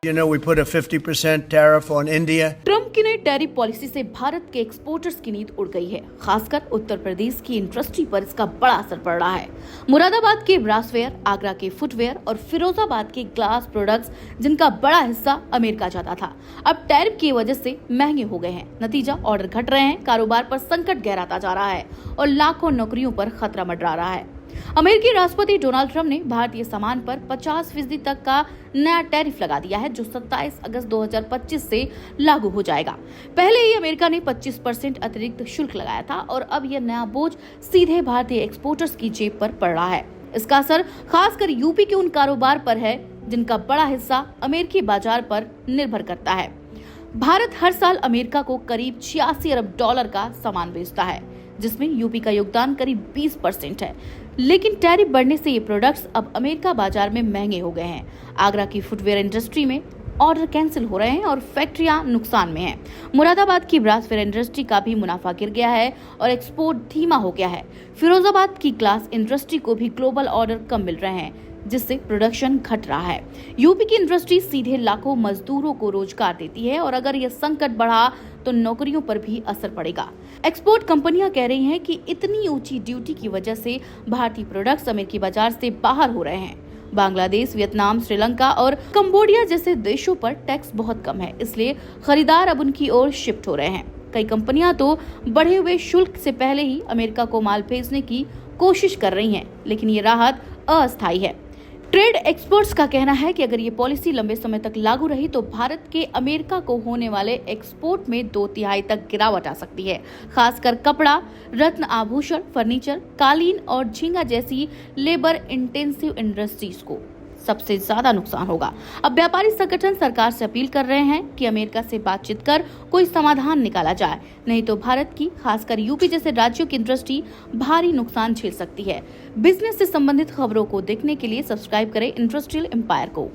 You know, we put a 50% tariff on India. Trump की नई tariff policy से भारत के एक्सपोर्टर्स की नींद उड़ गई है। खासकर उत्तर प्रदेश की इंडस्ट्री पर इसका बड़ा असर पड़ रहा है। मुरादाबाद के ब्रासवेयर, आगरा के फुटवेयर और फिरोजाबाद के ग्लास प्रोडक्ट्स, जिनका बड़ा हिस्सा अमेरिका जाता था, अब टैरिफ की वजह से महंगे हो गए हैं। नतीजा, ऑर्डर घट रहे हैं, कारोबार पर संकट गहराता जा रहा है और लाखों नौकरियों पर खतरा मंडरा रहा है। अमेरिकी राष्ट्रपति डोनाल्ड ट्रंप ने भारतीय सामान पर 50% तक का नया टैरिफ लगा दिया है, जो 27 अगस्त 2025 से लागू हो जाएगा। पहले ही अमेरिका ने 25% अतिरिक्त शुल्क लगाया था और अब यह नया बोझ सीधे भारतीय एक्सपोर्टर्स की जेब पर पड़ रहा है। इसका असर खासकर यूपी के उन कारोबार पर है जिनका बड़ा हिस्सा अमेरिकी बाजार पर निर्भर करता है। भारत हर साल अमेरिका को करीब 86 अरब डॉलर का सामान बेचता है, जिसमें यूपी का योगदान करीब 20% है। लेकिन टैरिफ बढ़ने से ये प्रोडक्ट्स अब अमेरिका बाजार में महंगे हो गए हैं। आगरा की फुटवेयर इंडस्ट्री में ऑर्डर कैंसिल हो रहे हैं और फैक्ट्रियां नुकसान में हैं। मुरादाबाद की ब्रासवेयर इंडस्ट्री का भी मुनाफा गिर गया है और एक्सपोर्ट धीमा हो गया है। फिरोजाबाद की ग्लास इंडस्ट्री को भी ग्लोबल ऑर्डर कम मिल रहे हैं, जिससे प्रोडक्शन घट रहा है। यूपी की इंडस्ट्री सीधे लाखों मजदूरों को रोजगार देती है और अगर यह संकट बढ़ा तो नौकरियों पर भी असर पड़ेगा। एक्सपोर्ट कंपनियां कह रही हैं कि इतनी ऊंची ड्यूटी की वजह से भारतीय प्रोडक्ट्स अमेरिकी बाजार से बाहर हो रहे हैं। बांग्लादेश, वियतनाम, श्रीलंका और कंबोडिया जैसे देशों पर टैक्स बहुत कम है, इसलिए खरीदार अब उनकी ओर शिफ्ट हो रहे हैं। कई कंपनियां तो बढ़े हुए शुल्क से पहले ही अमेरिका को माल भेजने की कोशिश कर रही हैं, लेकिन ये राहत अस्थायी है। ट्रेड एक्सपर्ट्स का कहना है कि अगर ये पॉलिसी लंबे समय तक लागू रही तो भारत के अमेरिका को होने वाले एक्सपोर्ट में 2/3 तक गिरावट आ सकती है। खासकर कपड़ा, रत्न आभूषण, फर्नीचर, कालीन और झींगा जैसी लेबर इंटेंसिव इंडस्ट्रीज को सबसे ज्यादा नुकसान होगा। अब व्यापारी संगठन सरकार से अपील कर रहे हैं कि अमेरिका से बातचीत कर कोई समाधान निकाला जाए, नहीं तो भारत की खासकर यूपी जैसे राज्यों की इंडस्ट्री भारी नुकसान झेल सकती है। बिजनेस से संबंधित खबरों को देखने के लिए सब्सक्राइब करें इंडस्ट्रियल एम्पायर को।